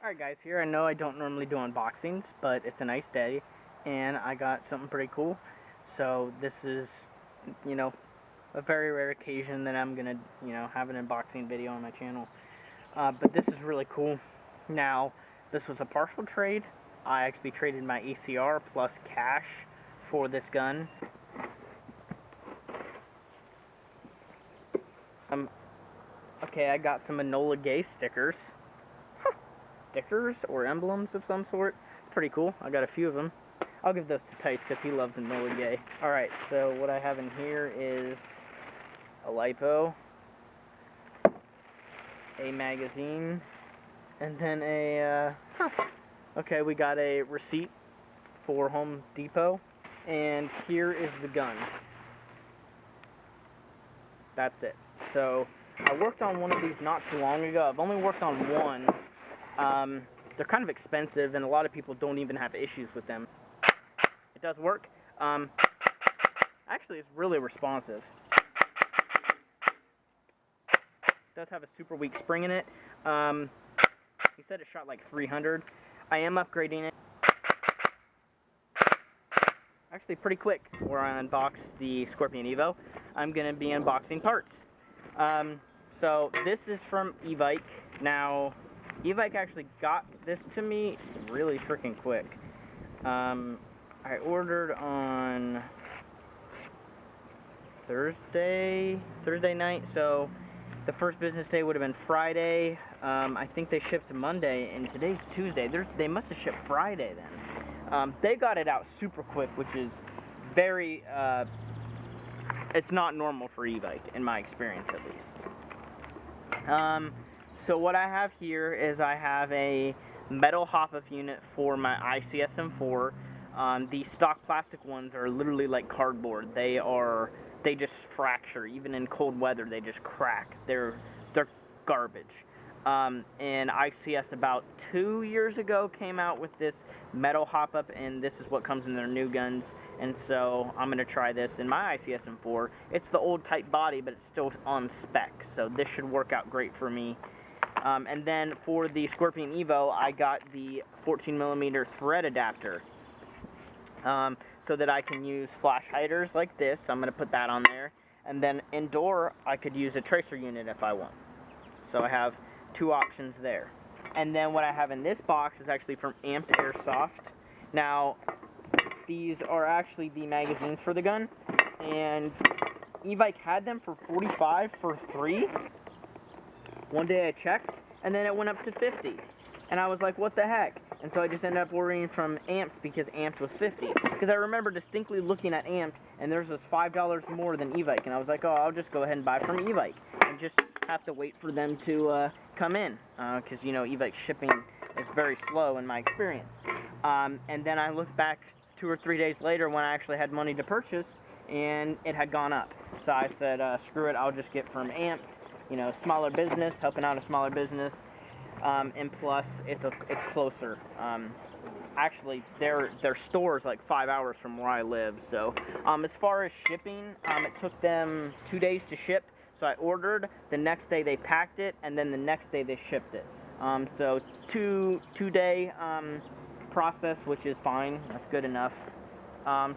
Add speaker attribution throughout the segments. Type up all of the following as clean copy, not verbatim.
Speaker 1: Alright guys, here I know I don't normally do unboxings, but it's a nice day and I got something pretty cool. So this is, a very rare occasion that I'm gonna, have an unboxing video on my channel. But this is really cool. Now, this was a partial trade. I actually traded my ACR plus cash for this gun. Okay, I got some Enola Gay stickers. Stickers or emblems of some sort. Pretty cool. I got a few of them. I'll give those to Tice because he loves Enola Gay. Alright, so what I have in here is a lipo, a magazine, and then a, okay, we got a receipt for Home Depot, and here is the gun. That's it. So, I worked on one of these not too long ago. I've only worked on one. They're kind of expensive, and a lot of people don't even have issues with them. It does work. Actually, it's really responsive. It does have a super weak spring in it. He said it shot like 300. I am upgrading it. Actually, pretty quick. Where I unbox the Scorpion EVO, I'm going to be unboxing parts. So this is from EVO. Now, EVO actually got this to me really freaking quick. I ordered on Thursday night, so the first business day would have been Friday. I think they shipped Monday, and today's Tuesday. They must have shipped Friday then. They got it out super quick, which is very, it's not normal for EVO, in my experience at least. So what I have here is I have a metal hop-up unit for my ICS M4. The stock plastic ones are literally like cardboard. They just fracture. Even in cold weather, they just crack. They're garbage. And ICS about 2 years ago came out with this metal hop-up, and this is what comes in their new guns. And so I'm going to try this in my ICS M4. It's the old type body, but it's still on spec. So this should work out great for me. And then for the Scorpion EVO, I got the 14mm thread adapter. So that I can use flash hiders like this. I'm going to put that on there. And then indoor, I could use a tracer unit if I want. So I have two options there. And then what I have in this box is actually from Amped Airsoft. Now, these are actually the magazines for the gun. And EVO had them for $45 for 3. One day I checked, and then it went up to 50. And I was like, what the heck? And so I just ended up ordering from Amped because Amped was 50. Because I remember distinctly looking at Amped, and theirs was $5 more than EVO. And I was like, oh, I'll just go ahead and buy from EVO. And just have to wait for them to come in. Because, EVO shipping is very slow in my experience. And then I looked back 2 or 3 days later when I actually had money to purchase, and it had gone up. So I said, screw it, I'll just get from Amped. Smaller business, helping out a smaller business. And plus, it's closer. Actually, their store is like 5 hours from where I live. So, as far as shipping, it took them 2 days to ship. So I ordered, the next day they packed it, and then the next day they shipped it. So two-day process, which is fine. That's good enough.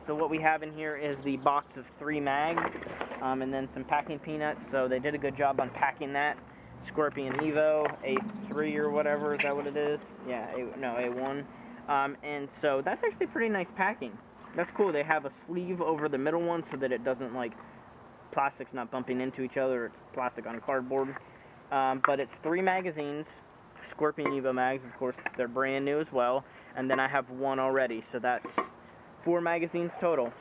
Speaker 1: So what we have in here is the box of 3 mags, and then some packing peanuts. So they did a good job on packing that. Scorpion EVO, A3 or whatever, is that what it is? Yeah, A1. And so that's actually pretty nice packing. That's cool. They have a sleeve over the middle one so that it doesn't, like, plastic's not bumping into each other. It's plastic on cardboard. But it's 3 magazines, Scorpion EVO mags, of course, they're brand new as well. And then I have 1 already, so that's 4 magazines total.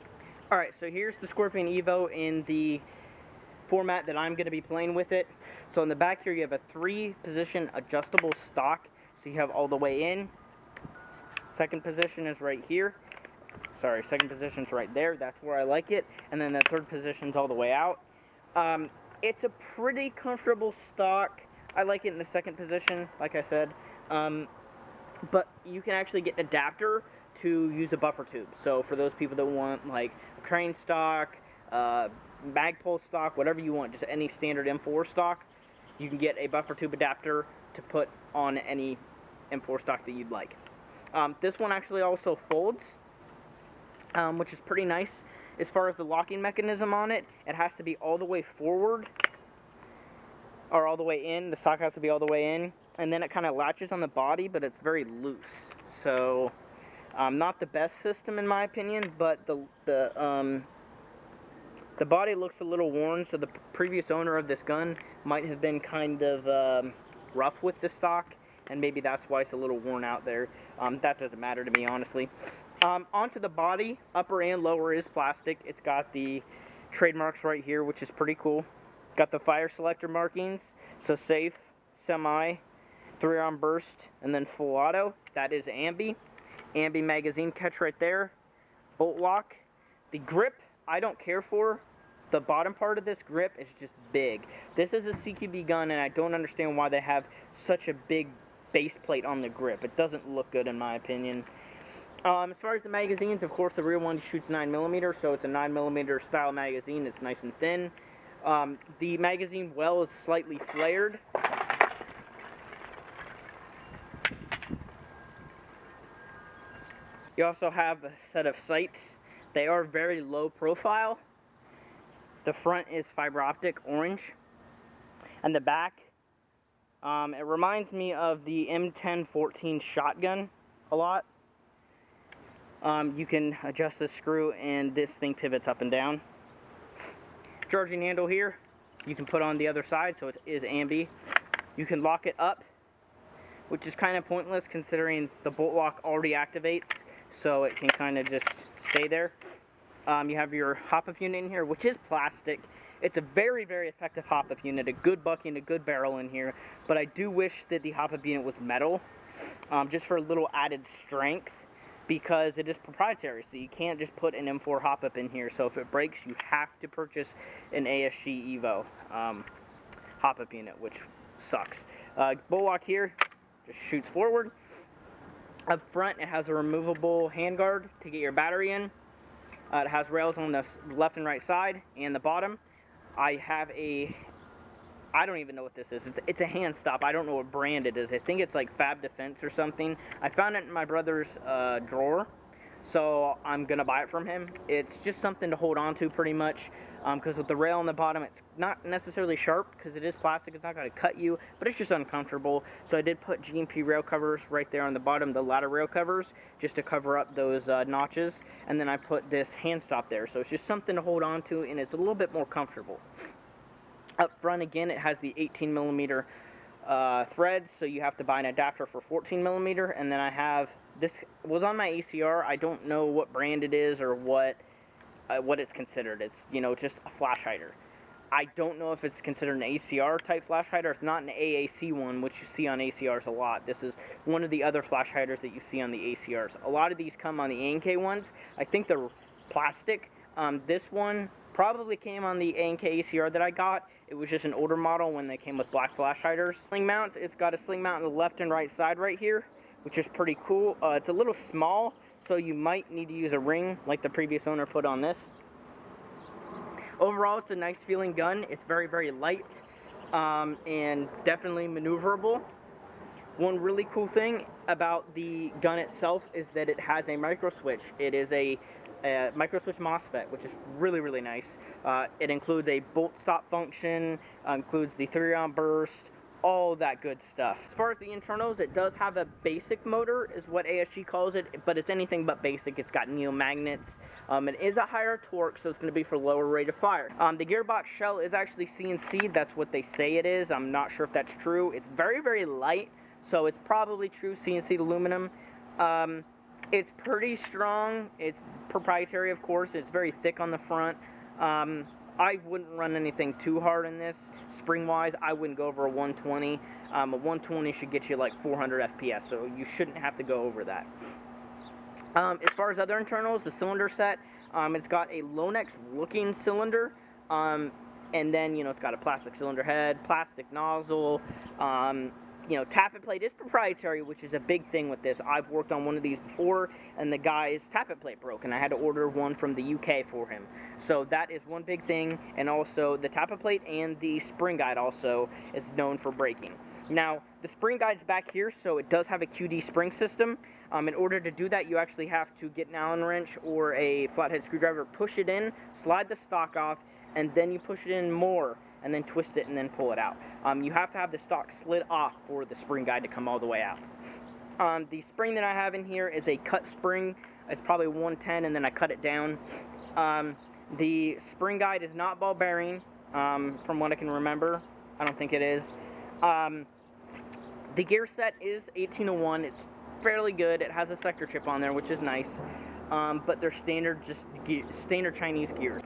Speaker 1: Alright, so here's the Scorpion EVO in the format that I'm going to be playing with it. So in the back here you have a 3-position adjustable stock. So you have all the way in. Second position is right here. Sorry, second position's right there. That's where I like it. And then the third position's all the way out. It's a pretty comfortable stock. I like it in the second position, like I said. But you can actually get an adapter to use a buffer tube. So for those people that want like a crane stock, Magpul stock, whatever you want, just any standard M4 stock, you can get a buffer tube adapter to put on any M4 stock that you'd like. This one actually also folds, which is pretty nice. As far as the locking mechanism on it, it has to be all the way forward, or all the way in. The stock has to be all the way in, and then it kind of latches on the body, but it's very loose. So, not the best system in my opinion, but the body looks a little worn, so the previous owner of this gun might have been kind of rough with the stock, and maybe that's why it's a little worn out there. That doesn't matter to me, honestly. Onto the body, upper and lower is plastic. It's got the trademarks right here, which is pretty cool. Got the fire selector markings, so safe, semi, 3-round burst, and then full auto. That is ambi. Ambi magazine catch right there. Bolt lock. The grip, I don't care for. The bottom part of this grip is just big. This is a CQB gun, and I don't understand why they have such a big base plate on the grip. It doesn't look good in my opinion. As far as the magazines, of course, the rear one shoots 9mm, so it's a 9mm style magazine. It's nice and thin. The magazine well is slightly flared. You also have a set of sights. They are very low profile. The front is fiber optic orange. And the back, it reminds me of the M1014 shotgun a lot. You can adjust the screw and this thing pivots up and down. Charging handle here, you can put on the other side, so it is ambi. You can lock it up, which is kind of pointless considering the bolt lock already activates, so it can kind of just stay there. You have your hop-up unit in here, which is plastic. It's a very, very effective hop-up unit, a good bucking, a good barrel in here, but I do wish that the hop-up unit was metal, just for a little added strength, because it is proprietary, so you can't just put an M4 hop-up in here. So if it breaks, you have to purchase an ASG EVO hop-up unit, which sucks. Bolt lock here just shoots forward. Up front, it has a removable handguard to get your battery in. It has rails on the left and right side and the bottom. I have I don't even know what this is. It's a hand stop. I don't know what brand it is. I think it's like Fab Defense or something. I found it in my brother's drawer, so I'm gonna buy it from him. It's just something to hold on to pretty much, because with the rail on the bottom, it's not necessarily sharp because it is plastic. It's not gonna cut you, but it's just uncomfortable. So I did put GMP rail covers right there on the bottom, the ladder rail covers, just to cover up those notches. And then I put this hand stop there. So it's just something to hold on to, and it's a little bit more comfortable. Up front, again, it has the 18mm threads, so you have to buy an adapter for 14mm. And then I have, this was on my ACR. I don't know what brand it is or what it's considered. It's, you know, just a flash hider. I don't know if it's considered an ACR type flash hider. It's not an AAC one, which you see on ACRs a lot. This is one of the other flash hiders that you see on the ACRs. A lot of these come on the A&K ones. I think they're plastic. This one probably came on the A&K ACR that I got. It was just an older model when they came with black flash hiders. Sling mounts, it's got a sling mount on the left and right side right here, which is pretty cool. It's a little small, so you might need to use a ring like the previous owner put on this. Overall, it's a nice feeling gun. It's very, very light and definitely maneuverable. One really cool thing about the gun itself is that it has a micro switch. It is a micro switch MOSFET, which is really, really nice. It includes a bolt stop function, includes the 3-round burst, all that good stuff. As far as the internals, it does have a basic motor, is what ASG calls it, but it's anything but basic. It's got neo-magnets. It is a higher torque, so it's going to be for lower rate of fire. The gearbox shell is actually CNC. That's what they say it is. I'm not sure if that's true. It's very, very light, so it's probably true CNC aluminum. It's pretty strong. It's proprietary, of course. It's very thick on the front. I wouldn't run anything too hard in this. Spring-wise, I wouldn't go over a 120. A 120 should get you like 400 FPS, so you shouldn't have to go over that. As far as other internals, the cylinder set, it's got a Lonex-looking cylinder, and then, you know, it's got a plastic cylinder head, plastic nozzle. You know, tappet plate is proprietary, which is a big thing with this. I've worked on one of these before, and the guy's tappet plate broke, and I had to order one from the UK for him. So that is one big thing, and also the tappet plate and the spring guide also is known for breaking. Now, the spring guide's back here, so it does have a QD spring system. In order to do that, you actually have to get an Allen wrench or a flathead screwdriver, push it in, slide the stock off, and then you push it in more, and then twist it and then pull it out. You have to have the stock slid off for the spring guide to come all the way out. The spring that I have in here is a cut spring. It's probably 110, and then I cut it down. The spring guide is not ball bearing, from what I can remember. I don't think it is. The gear set is 1801. It's fairly good. It has a sector chip on there, which is nice. But they're standard Chinese gears.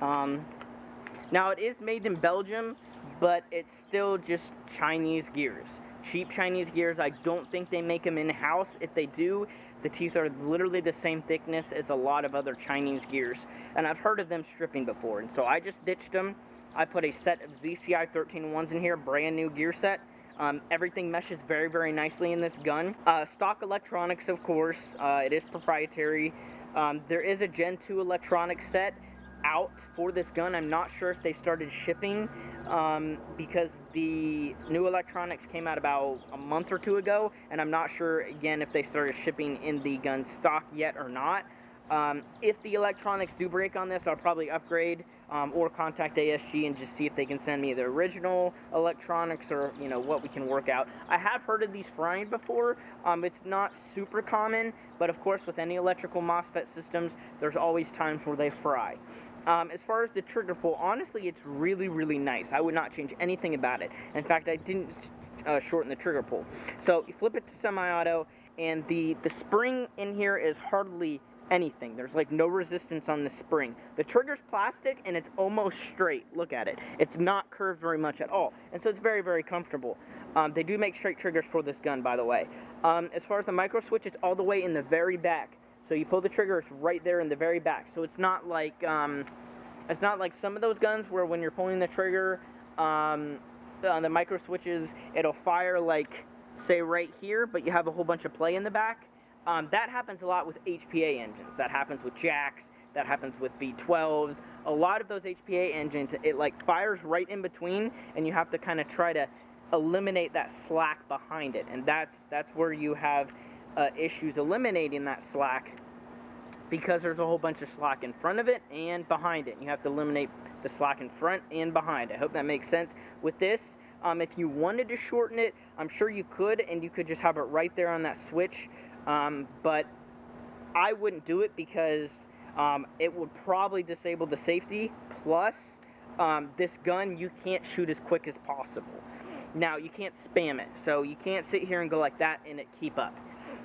Speaker 1: Now it is made in Belgium, but it's still just Chinese gears. Cheap Chinese gears. I don't think they make them in-house. If they do, the teeth are literally the same thickness as a lot of other Chinese gears. And I've heard of them stripping before, and so I just ditched them. I put a set of ZCI 13-1s in here, brand new gear set. Everything meshes very, very nicely in this gun. Stock electronics, of course. It is proprietary. There is a Gen 2 electronics set out for this gun. I'm not sure if they started shipping because the new electronics came out about a month or two ago, and I'm not sure, again, if they started shipping in the gun stock yet or not. If the electronics do break on this, I'll probably upgrade or contact ASG and just see if they can send me the original electronics or, you know, what we can work out. I have heard of these frying before. It's not super common, but of course with any electrical MOSFET systems, there's always times where they fry. As far as the trigger pull, honestly, it's really, really nice. I would not change anything about it. In fact, I didn't shorten the trigger pull. So you flip it to semi-auto, and the spring in here is hardly anything. There's like no resistance on the spring. The trigger's plastic and it's almost straight. Look at it. It's not curved very much at all. And so it's very, very comfortable. They do make straight triggers for this gun, by the way. As far as the micro switch, it's all the way in the very back. So you pull the trigger, it's right there in the very back. So it's not like some of those guns where when you're pulling the trigger on the micro switches, it'll fire like, say, right here, but you have a whole bunch of play in the back. That happens a lot with HPA engines. That happens with jacks. That happens with V12s. A lot of those HPA engines, it like fires right in between, and you have to kind of try to eliminate that slack behind it. And that's where you have issues eliminating that slack, because there's a whole bunch of slack in front of it and behind it. You have to eliminate the slack in front and behind. I hope that makes sense. With this, if you wanted to shorten it, I'm sure you could, and you could just have it right there on that switch. But I wouldn't do it because it would probably disable the safety. Plus, this gun, you can't shoot as quick as possible. Now, you can't spam it, so you can't sit here and go like that and it keep up.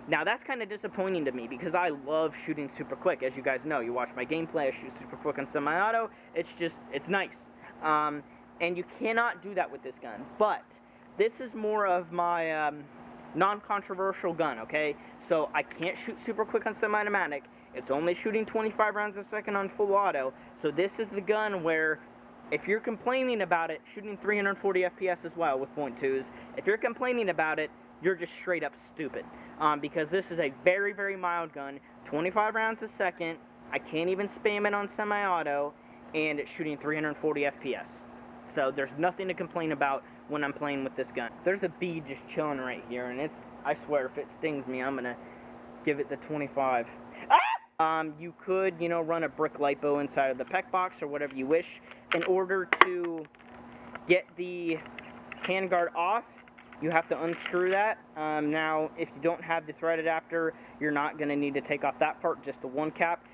Speaker 1: Now, that's kind of disappointing to me because I love shooting super quick. As you guys know, you watch my gameplay, I shoot super quick on semi-auto. It's nice. And you cannot do that with this gun. But this is more of my non-controversial gun, okay? So I can't shoot super quick on semi-automatic. It's only shooting 25 rounds a second on full auto. So this is the gun where if you're complaining about it, shooting 340 FPS as well with .2s, if you're complaining about it, you're just straight up stupid. Because this is a very, very mild gun, 25 rounds a second, I can't even spam it on semi-auto, and it's shooting 340 FPS. So there's nothing to complain about when I'm playing with this gun. There's a bee just chilling right here, and I swear if it stings me, I'm gonna give it the 25. Ah! You could, you know, run a brick lipo inside of the PEC box or whatever you wish. In order to get the handguard off, you have to unscrew that. Now, if you don't have the thread adapter, you're not going to need to take off that part, just the one cap.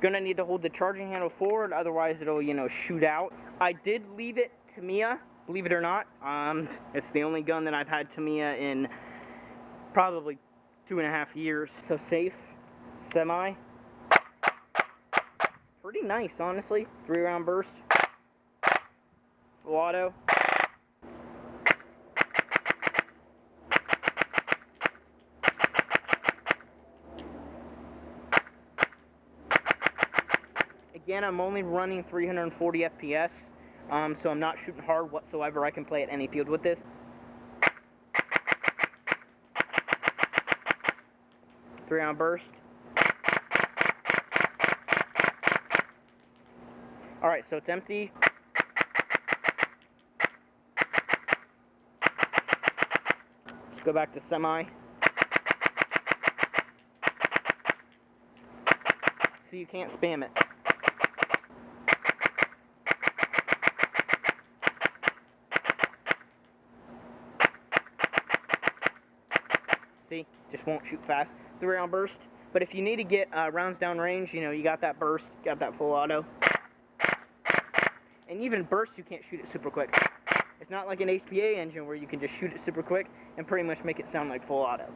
Speaker 1: Going to need to hold the charging handle forward, otherwise it'll, you know, shoot out. I did leave it Tamiya, believe it or not. It's the only gun that I've had Tamiya in probably 2.5 years. So safe, semi. Pretty nice, honestly. 3-round burst. Full auto. Again, I'm only running 340 FPS, so I'm not shooting hard whatsoever. I can play at any field with this. 3-round burst. Alright, so it's empty. Let's go back to semi. So you can't spam it. See, just won't shoot fast. 3-round burst. But if you need to get rounds down range, you know, you got that burst, got that full auto. And even burst, you can't shoot it super quick. It's not like an HPA engine where you can just shoot it super quick and pretty much make it sound like full auto.